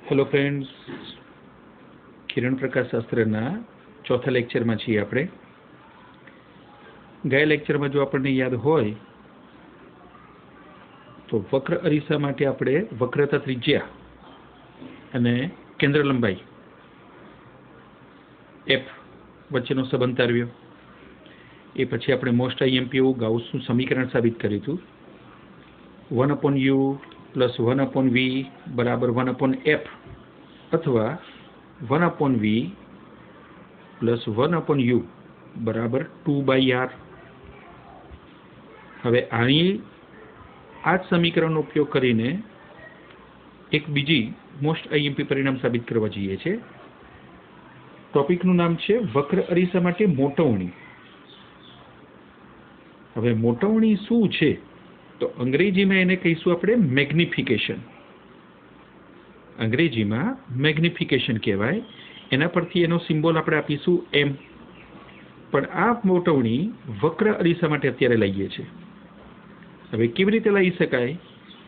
Hello friends, किरण प्रकाश शास्त्रना चौथा lecture में छीए आपणे। गया लेक्चर में जो आपने याद होय तो वक्र अरीसा माटे आपणे वक्रता त्रिज्या अने केंद्र लंबाई एफ वच्चेनो संबंध तारव्यो। ए पछी आपणे मोस्ट आईएमपी गाउसनुं समीकरण साबित कर्युं हतुं। 1/u + 1/v बराबर 1/f अथवा 1/v + 1/u बराबर 2/r। हवे आ समीकरण उपयोग करीने एक बीजी मोस्ट आईएमपी परिणाम साबित करवा जईए छे। टॉपिकनुं नाम छे वक्र अरीसा माटे मोटवणी। हवे मोटवणी शुं छे तो अंग्रेजी में एने कहीशुं आपणे मैग्निफिकेशन। अंग्रेजी में मैग्निफिकेशन कहेवाय। एना परथी एनो सिम्बोल आपणे आपीशुं एम। पण आ मोटवणी वक्र अरीसा माटे अत्यारे लईए छे। हवे केवी रीते लई शकाय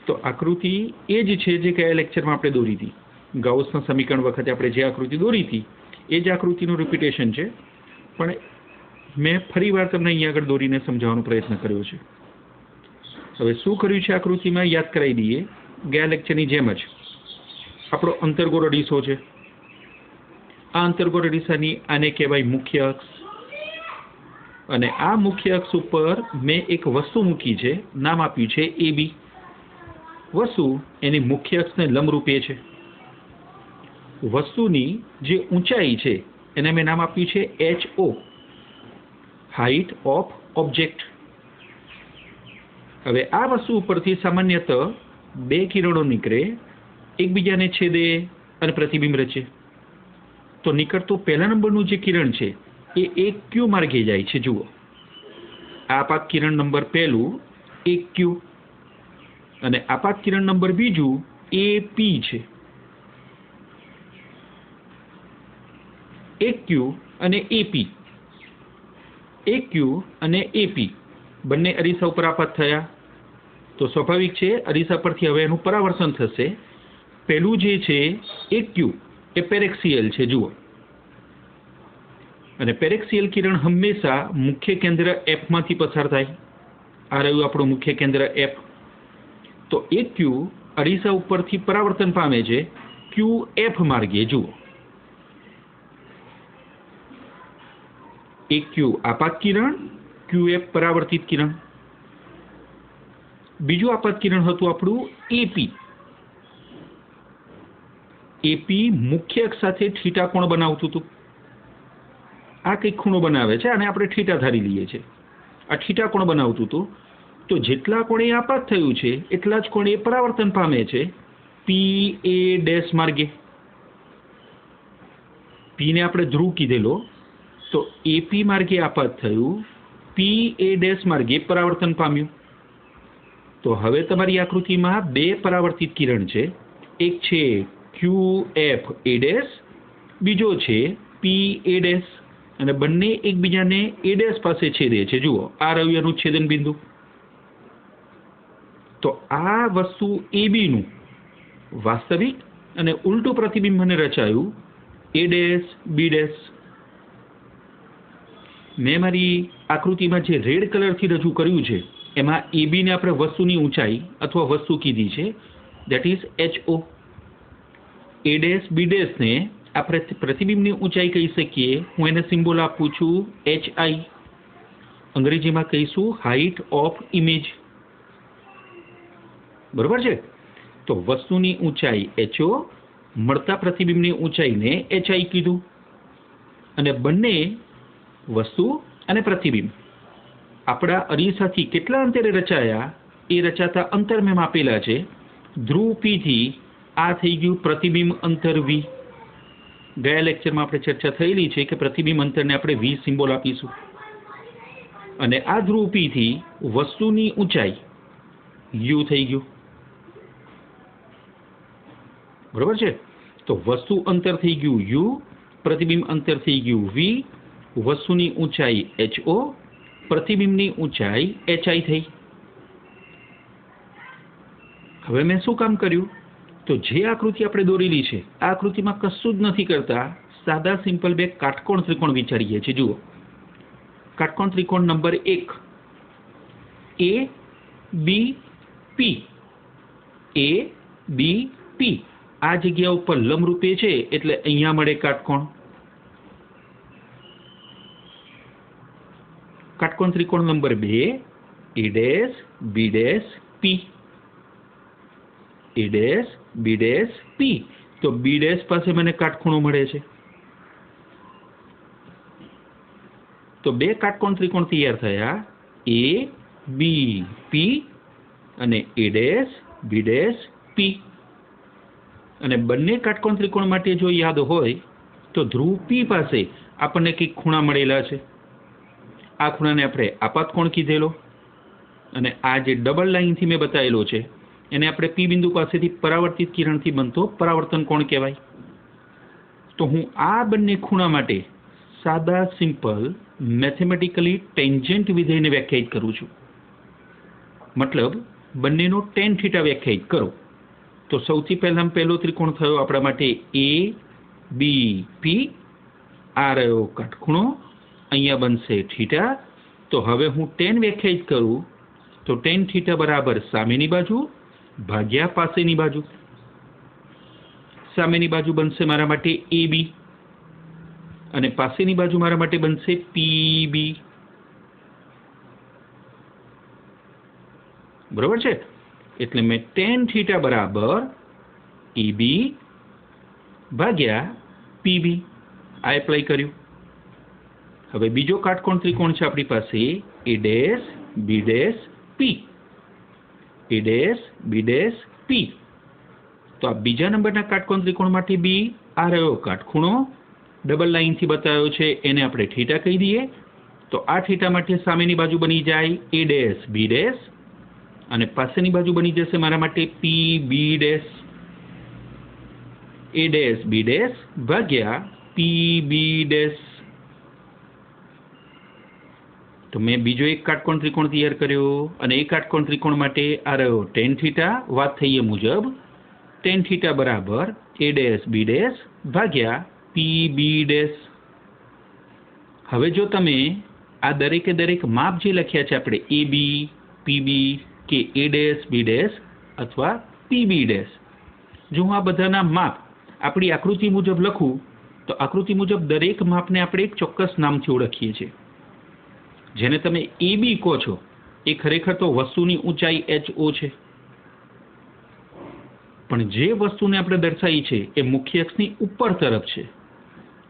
तो आकृति ए ज छे जे गया लेक्चर में आपणे दोरी थी। गाउसना समीकरण वखते आपणे जे आकृति दोरी थी ए ज आकृतिनुं रिपीटेशन छे, पण मैं फरीवार तमने अहींया आगळ दोरीने समजावવાનો प्रयत्न कर्यो छे। हवे शुं कर्युं छे आकृतिमां याद करावी दीए। गया लेक्चरनी जेम ज आपणो अंतर्गोળ अरीસો छे। आ अंतर्गोળ अरीसानी आने कहेवाय मुख्य अक्ष। अने आ मुख्य अक्ष उपर मैं एक वस्तु मूकी छे, नाम आप्युं छे AB। वस्तु एनी मुख्य अक्षने लंबरूपे छे। वस्तुनी जे ऊंचाई छे एने मैं नाम आप्युं छे HO, हाइट ऑफ ऑब्जेक्ट। हवे आ वस्तु परथी सामान्यतः बे किरणों निकळे, एकबीजाने छेदे अने प्रतिबिंब रचे। तो निकळतो पहला नंबरनुं जे किरण छे ए एक क्यू मार्गे जाय छे। जुओ, आपात किरण नंबर पहलू एक क्यू अने आपात किरण नंबर बीजू AP छे। एक क्यू अने AP, एक क्यू अने AP बंने अरीसा पर आपात थया तो स्वाभाविक छे अरीसा परथी हवे एनुं परावर्तन थशे। पहलू जे छे एक क्यू ए पेरेक्सियल छे। जुओ, अने पेरेक्सियल किरण हमेशा मुख्य केंद्र F मांथी पसार थाय। आ रह्युं आपणुं मुख्य केंद्र F। तो एक क्यू अरीसा उपरथी परावर्तन पामे छे QF मार्गे। जुओ, एक क्यू आपात किरण, QF परावर्तित किरण। बीजू आपात किरण हतुं आपणुं AP। AP मुख्य अक्ष साथे थीटा कोण बनावतुं हतुं। आ कंईक खूणो बनावे छे आने आपणे थीटा धारी लईए छे। आ थीटा कोण बनावतुं हतुं तो जेटला कोणे आपात थयुं छे એટલા જ કોણે પરાવર્તન પામે છે PA' માર્ગે। P ને આપણે ધ્રુવ કીધેલો તો AP માર્ગે આપાત થયું, PA' માર્ગે પરાવર્તન પામ્યું। તો હવે તમારી આકૃતિમાં બે પરાવર્તિત કિરણ છે, એક છે QFA', બીજો છે PA', અને બંને એકબીજાને A' પાસે છેદે છે। જુઓ, આ રહ્યું એનું છેદન બિંદુ। तो आ वस्तु AB नु वास्तविक अने उल्टू प्रतिबिंब ने रचायु A', B'। मैं मारी आकृति में जे रेड कलर थी रजू कर्युं छे एमां AB ने आपणे वस्तुनी ऊंचाई अथवा वस्तु कीधी छे, that is HO। A', B' ने आपणे प्रतिबिंबनी ऊंचाई कही सकीए। हूँ एने सिम्बोल आपूं छुं HI। अंग्रेजी में कहीशुं हाइट ऑफ इमेज। बराबर है। तो वस्तुनी ऊंचाई HO, मळता प्रतिबिंबनी ऊंचाई ने HI कीधुं। अने बंने वस्तु अने प्रतिबिंब आपणा अरीसाथी केटला अंतरे रचाया ए रचाता अंतर में मापेला छे। ध्रुव P थी आ थई गयुं प्रतिबिंब अंतर V। गया लेक्चर में आपणे चर्चा थयेली छे के प्रतिबिंब अंतर ने आपणे V सिम्बोल आपीशुं। अने आ ध्रुव P थी वस्तुनी ऊंचाई U थई गयुं। बराबर है। तो वस्तु अंतर थी गयु U, प्रतिबिंब अंतर थी गयु V, वस्तुनी ऊंचाई HO, प्रतिबिंबनी ऊंचाई HI थई। हवे मैं शुं काम कर्युं તો જે આકૃતિ આપણે દોરેલી છે આ આકૃતિમાં કશું જ નથી કરતા, સાદા સિમ્પલ બે કાટકોણ ત્રિકોણ વિચારીએ છીએ. જુઓ, કાટકોણ ત્રિકોણ નંબર 1 ABP. ABP આ જગ્યા ઉપર લંબરૂપે છે એટલે અહીંયા મળે કાટકોણ. કાટકોણ ત્રિકોણ નંબર 2 ABP. ABP. તો B પાસે મને કાટખૂણો મળે છે. તો બે કાટકોણ ત્રિકોણ તૈયાર થયા, ABP અને ABP. અને બંને કાટકોણ ત્રિકોણ માટે જો યાદ હોય તો ધ્રુવ P પાસે આપણને કંઈક ખૂણા મળેલા છે. આ ખૂણાને આપણે આપાત કોણ કીધેલો, અને આ જે ડબલ લાઈનથી મેં બતાવેલો છે એને આપણે P બિંદુ પાસેથી પરાવર્તિત કિરણથી બનતો પરાવર્તન કોણ કહેવાય. તો હું આ બંને ખૂણા માટે સાદા સિમ્પલ મેથેમેટિકલી ટેન્જન્ટ વિધેયને વ્યાખ્યાયિત કરું છું. મતલબ બંનેનો tan થીટા વ્યાખ્યાયિત કરો. તો સૌથી પહેલો ત્રિકોણ થયો આપણા માટે ABP. આ રહ્યો કાટખૂણો, અહીંયા બનશે થીટા. તો હવે હું tan વ્યાખ્યાયિત કરું તો tan થીટા બરાબર સામેની બાજુ ભાગ્યા પાસેની બાજુ. સામેની બાજુ બનશે મારા માટે AB અને પાસેની બાજુ મારા માટે બનશે PB. બરોબર છે? એટલે મેં tan થીટા બરાબર AB ભાગ્યા PB આ એપ્લાય કર્યું. હવે બીજો કાટકોણ ત્રિકોણ છે આપણી પાસે ABP. ABP. તો આ બીજા નંબરના કાટકોણ ત્રિકોણ માટે B આ રહ્યો કાટખૂણો, ડબલ લાઈનથી બતાવ્યો છે એને આપણે થીટા કહી દઈએ. તો આ થીટા માટે સામેની બાજુ બની જાય ABP અને પાસેની બાજુ બની જશે મારા માટે PB. ABP ભાગ્યા PB. તો મેં બીજો એક કાટકોણ ત્રિકોણ તૈયાર કર્યો અને એ કાટકોણ ત્રિકોણ માટે આ રહ્યો tan થીટા. વાત થઈ એ મુજબ tan થીટા બરાબર ABP ભાગ્યા PB. હવે જો તમે આ દરેકે દરેક માપ જે લખ્યા છે આપણે AB, PB કે ABP અથવા PB, જો હું આ બધાના માપ આપણી આકૃતિ મુજબ લખું તો આકૃતિ મુજબ દરેક માપને આપણે એક ચોક્કસ નામથી ઓળખીએ છીએ. જેને તમે AB કહો છો એ ખરેખર તો વસ્તુની ઊંચાઈ HO છે, પણ જે વસ્તુને આપણે દર્શાવી છે એ મુખ્ય અક્ષની ઉપર તરફ છે.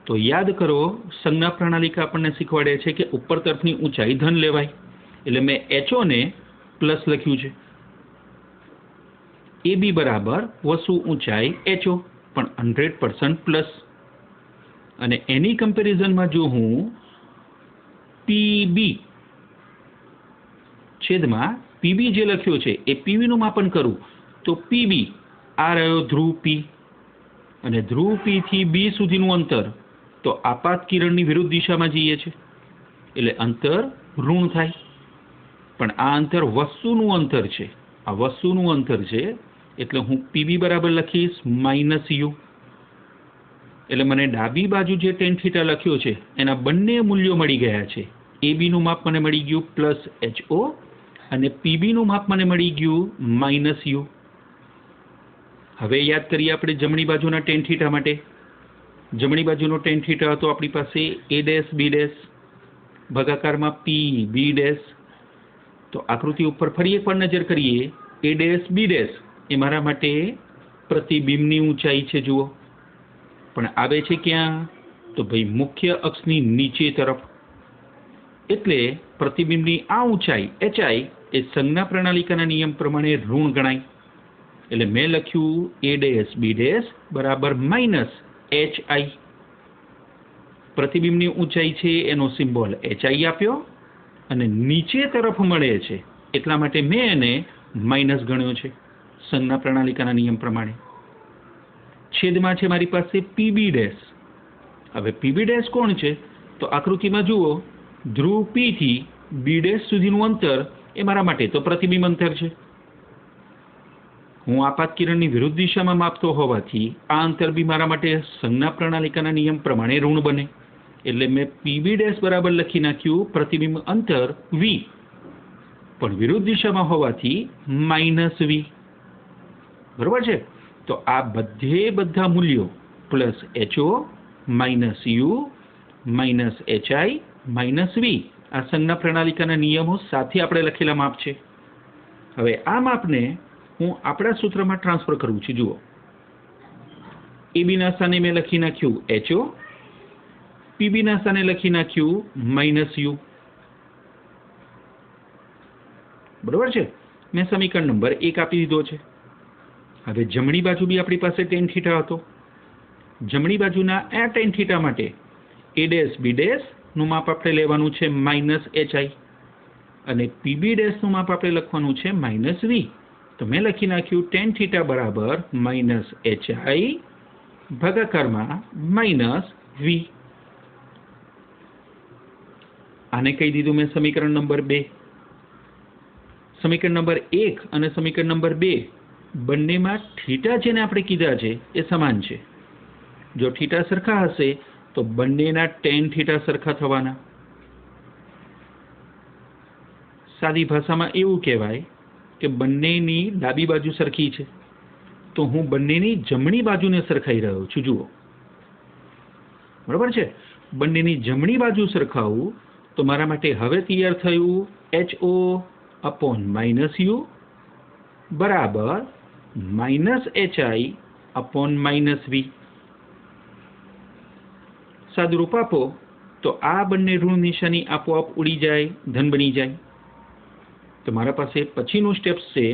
તો યાદ કરો, સંજ્ઞા પ્રણાલિકા આપણને શીખવાડે છે કે ઉપર તરફની ઊંચાઈ ધન લેવાય, એટલે મેં HO ને પ્લસ લખ્યું છે. AB બરાબર વસ્તુ ઊંચાઈ HO પણ 100% પ્લસ. અને એની કમ્પેરિઝનમાં જો હું PB છેદમાં PB જે લખ્યો છે એ PB નું માપન કરું તો PB આ રહ્યો ધ્રુવ P અને ધ્રુવ P થી B સુધીનું અંતર તો આપાત કિરણની વિરુદ્ધ દિશામાં જઈએ છે એટલે અંતર ઋણ થાય. પણ આ અંતર વસ્તુનું અંતર છે, આ વસ્તુનું અંતર છે એટલે હું PB બરાબર લખીશ -U. એટલે મને ડાબી બાજુ જે tan થીટા લખ્યો છે એના બંને મૂલ્યો મળી ગયા છે. AB નું માપ મને મળી ગયું +HO અને PB નું માપ મને મળી ગયું -U. હવે યાદ કરીએ આપણે જમણી બાજુના tan થીટા માટે. જમણી બાજુનો tan થીટા હતો આપણી પાસે ABP ભાગાકારમાં PB. તો આકૃતિ ઉપર ફરી એકવાર નજર કરીએ. ABP એ મારા માટે પ્રતિબિંબની ઊંચાઈ છે. જુઓ, પણ આવે છે ક્યાં? તો ભાઈ મુખ્ય અક્ષની નીચે તરફ. એટલે પ્રતિબિંબની આ ઊંચાઈ HI એ સંજ્ઞા પ્રણાલિકાના નિયમ પ્રમાણે ઋણ ગણાય. એટલે મેં લખ્યું ABP બરાબર -HI. પ્રતિબિંબની ઊંચાઈ છે એનો સિમ્બોલ HI આપ્યો અને નીચે તરફ મળે છે એટલા માટે મેં એને માઇનસ ગણ્યો છે સંજ્ઞા પ્રણાલિકાના નિયમ પ્રમાણે. છેદમાં છે મારી પાસે PB. હવે PB કોણ છે? તો આકૃતિમાં જુઓ, ધ્રુવ P થી B સુધીનું અંતર એ મારા માટે તો પ્રતિબિંબ અંતર છે. હું આપાત કિરણની વિરુદ્ધ દિશામાં માપતો હોવાથી આ અંતર બી મારા માટે સંજ્ઞા પ્રણાલિકાના નિયમ પ્રમાણે ઋણ બને. એટલે મેં પીબી ડેશ બરાબર લખી નાખ્યું પ્રતિબિંબ અંતર વી, પણ વિરુદ્ધ દિશામાં હોવાથી -v. બરોબર છે? તો આ બધા મૂલ્યો plus HO -u -hi -v આ સંજ્ઞા પ્રણાલિકાના નિયમો સાથે આપણે લખેલા માપ છે. હવે આ માપને હું આપણા સૂત્રમાં ટ્રાન્સફર કરું છું. જુઓ, AB ના સ્થાને મેં લખી નાખ્યું HO, PB ના સ્થાને લખી નાખ્યું -u. બરોબર છે? મેં સમીકરણ નંબર 1 આપી દીધો છે. હવે જમણી બાજુ બી આપણી પાસે tan θ હતો. જમણી બાજુના આ tan θ માટે A' B' નું માપ આપણે લેવાનું છે -hi અને PB' નું માપ આપણે લખવાનું છે -v. તો મેં લખી નાખ્યું tan θ બરાબર -hi ભાગાકારમાં -v. આને કહી દીધું મેં સમીકરણ નંબર 2. સમીકરણ નંબર 1 અને સમીકરણ નંબર 2 બંનેમાં થીટા જેને આપણે કીધા છે એ સમાન છે. જો થીટા સરખા હશે તો બંનેના tan θ સરખા થવાના. સાદી ભાષામાં એવું કહેવાય કે બંનેની ડાબી બાજુ સરખી છે, તો હું બંનેની જમણી બાજુને સરખાઈ રહ્યો છું. જુઓ, બરાબર છે? બંનેની જમણી બાજુ સરખાવું તો મારા માટે હવે તૈયાર થયું HO/-u બરાબર -hi/-v. સાદુરૂપ આપો તો આ બંને ઋણ નિશાની આપોઆપ ઉડી જાય, ધન બની જાય. તો મારા પાસે પછીનું સ્ટેપ્સ છે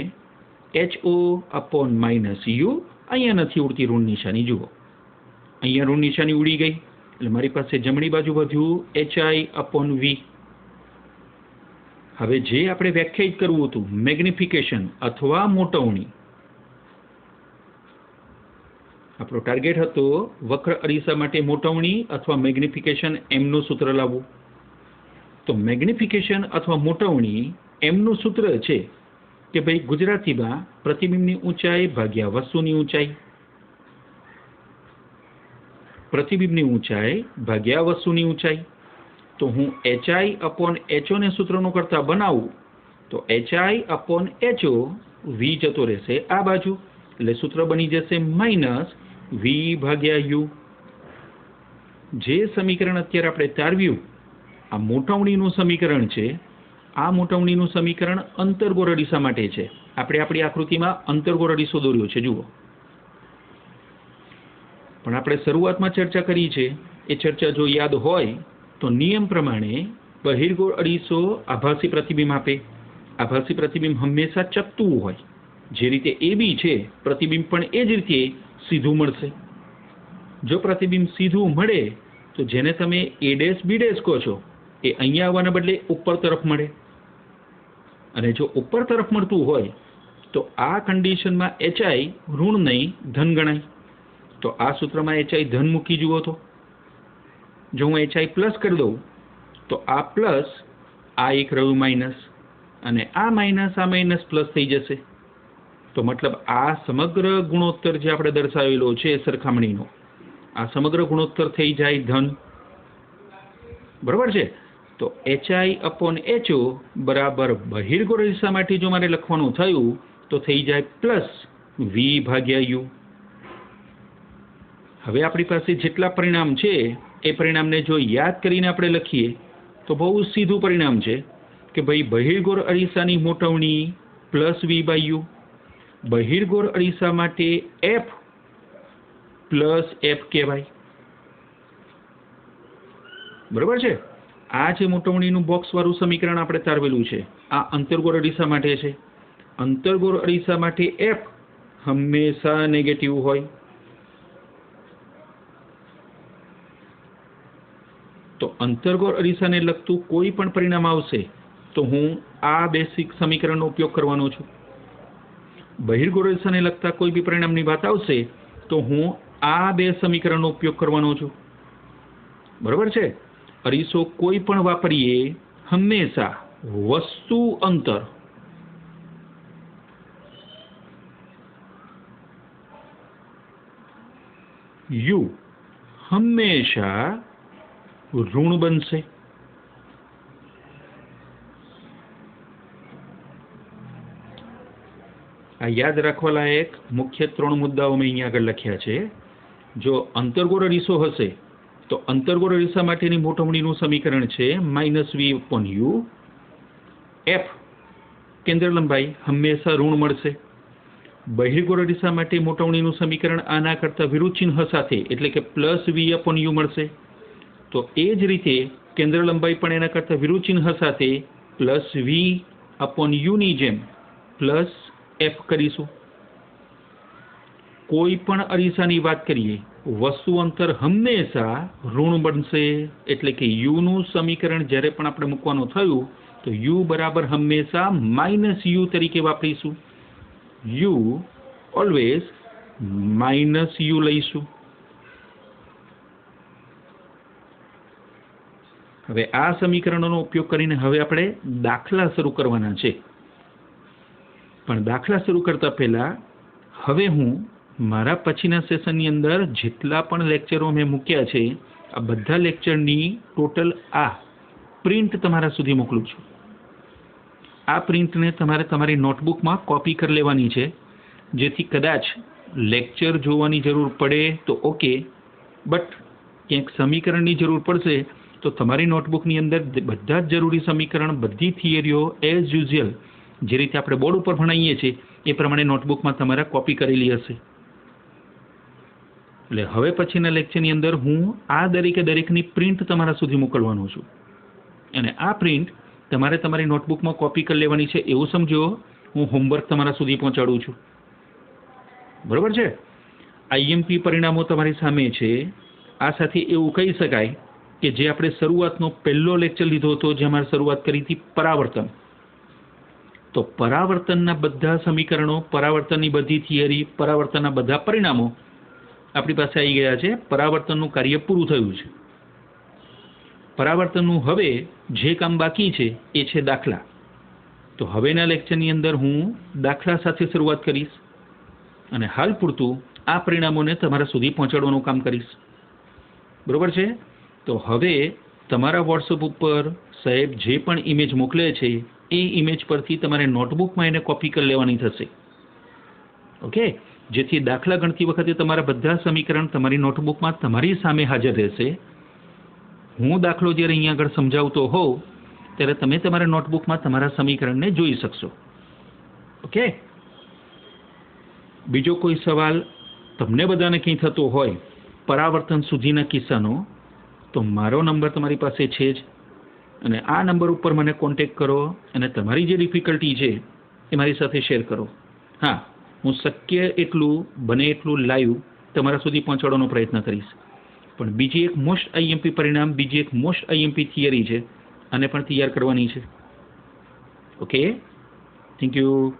HO/-u. અહીંયા નથી ઉડતી ઋણ નિશાની. જુઓ, અહીંયા ઋણ નિશાની ઉડી ગઈ એટલે મારી પાસે જમણી બાજુ વધ્યું hi/v. હવે જે આપણે વ્યાખ્યાયિત કરવું હતું મેગ્નિફિકેશન અથવા મોટવણી, આપણો ટાર્ગેટ હતો વક્ર અરીસા માટે મોટવણી અથવા મેગ્નિફિકેશન m નું સૂત્ર લાવવું. તો મેગ્નિફિકેશન અથવા મોટવણી m નું સૂત્ર છે કે ભાઈ ગુજરાતીમાં પ્રતિબિંબની ઊંચાઈ ભાગ્યા વસ્તુની ઊંચાઈ. પ્રતિબિંબની ઊંચાઈ ભાગ્યા વસ્તુની ઊંચાઈ. તો હું hi/ho ને સૂત્રનું કરતા બનાવું તો hi/ho v જતો રહેશે આ બાજુ, એટલે સૂત્ર બની જશે -v/u. જે સમીકરણ અત્યારે આપણે તારવ્યું આ મોટવણીનું સમીકરણ છે. આ મોટવણીનું સમીકરણ અંતર્ગોળ અરીસા માટે છે. આપણે આપણી આકૃતિમાં અંતર્ગોળ અરીસો દોર્યો છે. જુઓ, પણ આપણે શરૂઆતમાં ચર્ચા કરી છે એ ચર્ચા જો યાદ હોય તો નિયમ પ્રમાણે બહિર્ગોળ અરીસો આભાસી પ્રતિબિંબ આપે. આભાસી પ્રતિબિંબ હંમેશા ચપતું હોય. જે રીતે AB છે પ્રતિબિંબ પણ એ જ રીતે સીધું મળશે. જો પ્રતિબિંબ સીધું મળે તો જેને તમે A' B' કહો છો એ અહીંયા આવવાના બદલે ઉપર તરફ મળે. અને જો ઉપર તરફ મળતું હોય તો આ કન્ડિશનમાં HI ઋણ નહીં ધન ગણાય. તો આ સૂત્રમાં HI ધન મૂકી જુઓ. તો જો હું HI પ્લસ કરી દઉં તો આ પ્લસ, આ એક રહ્યું માઇનસ, અને આ માઇનસ પ્લસ થઈ જશે. તો મતલબ આ સમગ્ર ગુણોત્તર જે આપણે દર્શાવેલો છે સરખામણીનો, આ સમગ્ર ગુણોત્તર થઈ જાય ધન. બરોબર છે? તો hi/ho બરાબર બહિર્ગોળ અરીસા માટે જો મારે લખવાનું થયું તો થઈ જાય +v/u. હવે આપણી પાસે જેટલા પરિણામ છે એ પરિણામને જો યાદ કરીને આપણે લખીએ તો બહુ સીધું પરિણામ છે કે ભાઈ બહિર્ગોળ અરીસાની મોટવણી +v/u. બહિર્ગોળ અરીસા માટે f +f કહેવાય. બરોબર છે? આ જે મોટવણીનું બોક્સ વાળું સમીકરણ આપણે તારવેલું છે આ અંતર્ગોળ અરીસા માટે છે. અંતર્ગોળ અરીસા માટે f હંમેશા નેગેટિવ હોય. તો અંતર્ગોળ અરીસાને લગતું કોઈ પણ પરિણામ આવશે તો હું આ બેસિક સમીકરણનો ઉપયોગ કરવાનો છું. બહિર્ગોળ અરીસાને લગતા કોઈ બી પરિણામની વાત આવશે તો હું આ બે સમીકરણનો ઉપયોગ કરવાનો છું. બરોબર છે? અરીસો કોઈ પણ વાપરીએ હંમેશા વસ્તુ અંતર યુ હંમેશા ઋણ બનશે. આ યાદ રાખવા લાયક મુખ્ય 3 મુદ્દાઓ મેં અહીંયા આગળ લખ્યા છે. જો અંતર્ગોળ અરીસો હશે તો અંતર્ગોળ અરીસા માટેની મોટવણીનું સમીકરણ છે -v/u. f કેન્દ્ર લંબાઈ હંમેશા ઋણ મળશે. બહિર્ગોળ અરીસા માટે મોટવણીનું સમીકરણ આના કરતા વિરુદ્ધ ચિહ્ન સાથે એટલે કે +v/u મળશે. તો એ જ રીતે કેન્દ્ર લંબાઈ પણ એના કરતા વિરુદ્ધ ચિહ્ન સાથે +v/u ની જેમ +f કરીશું. કોઈ પણ અરીસાની વાત કરીએ, વસ્તુ અંતર હંમેશા ઋણ બનશે. એટલે કે u નું સમીકરણ જ્યારે પણ આપણે મૂકવાનું થયું તો u બરાબર હંમેશા -u તરીકે વાપરીશું. u ઓલવેઝ -u લઈશું. હવે આ સમીકરણોનો ઉપયોગ કરીને હવે આપણે દાખલા શરૂ કરવાના છે. પણ દાખલા શરૂ કરતા પહેલા હવે હું મારા પછીના સેશનની અંદર જેટલા પણ લેક્ચરો મેં મૂક્યા છે આ બધા લેક્ચરની ટોટલ આ પ્રિન્ટ તમારા સુધી મોકલું છું. આ પ્રિન્ટને તમારે તમારી નોટબુકમાં કોપી કરી લેવાની છે, જેથી કદાચ લેક્ચર જોવાની જરૂર પડે તો ઓકે, બટ ક્યાંક સમીકરણની જરૂર પડશે તો તમારી નોટબુકની અંદર બધા જ જરૂરી સમીકરણ, બધી થિયરીઓ એઝ યુઝ્યુઅલ જે રીતે આપણે બોર્ડ ઉપર ભણાવીએ છીએ એ પ્રમાણે નોટબુકમાં તમારા કોપી કરેલી હશે. એટલે હવે પછીના લેક્ચરની અંદર હું આ દરેકની પ્રિન્ટ તમારા સુધી મોકલવાનો છું. અને આ પ્રિન્ટ તમારે તમારી નોટબુકમાં કોપી કરી લેવાની છે એવું સમજો હું હોમવર્ક તમારા સુધી પહોંચાડું છું. બરોબર છે? આઈએમપી પરિણામો તમારી સામે છે. આ સાથે એવું કહી શકાય કે જે આપણે શરૂઆતનો પહેલો લેક્ચર લીધો હતો, જેમાં શરૂઆત કરી હતી પરાવર્તન. તો પરાવર્તનના બધા સમીકરણો, પરાવર્તનની બધી થિયરી, પરાવર્તનના બધા પરિણામો આપણી પાસે આવી ગયા છે. પરાવર્તનનું કાર્ય પૂરું થયું છે. પરાવર્તનનું હવે જે કામ બાકી છે એ છે દાખલા. તો હવેના લેક્ચરની અંદર હું દાખલા સાથે શરૂઆત કરીશ અને હાલ પૂરતું આ પરિણામોને તમારા સુધી પહોંચાડવાનું કામ કરીશ. બરોબર છે? તો હવે તમારા વોટ્સઅપ ઉપર સાહેબ જે પણ ઇમેજ મોકલે છે એ ઇમેજ પરથી તમારે નોટબુકમાં એને કોપી કરી લેવાની થશે. ઓકે? જેથી દાખલા ગણતી વખતે તમારા બધા સમીકરણ તમારી નોટબુકમાં તમારી સામે હાજર રહેશે. હું દાખલો જ્યારે અહીંયા આગળ સમજાવતો હોઉં ત્યારે તમે તમારા નોટબુકમાં તમારા સમીકરણને જોઈ શકશો. ઓકે? બીજો કોઈ સવાલ તમને બધાને કંઈ થતો હોય પરાવર્તન સુધીના કિસ્સાનો, તો મારો નંબર તમારી પાસે છે જ, અને આ નંબર ઉપર મને કોન્ટેક્ટ કરો અને તમારી જે ડિફિકલ્ટી છે એ મારી સાથે શેર કરો. હા, હું શક્ય એટલું બને એટલું લાઈવ તમારા સુધી પહોંચાડવાનો પ્રયત્ન કરીશ. પણ બીજી એક મોસ્ટ આઈએમપી પરિણામ, બીજી એક મોસ્ટ આઈએમપી થિયરી છે, આને પણ તૈયાર કરવાની છે. ઓકે? Thank you.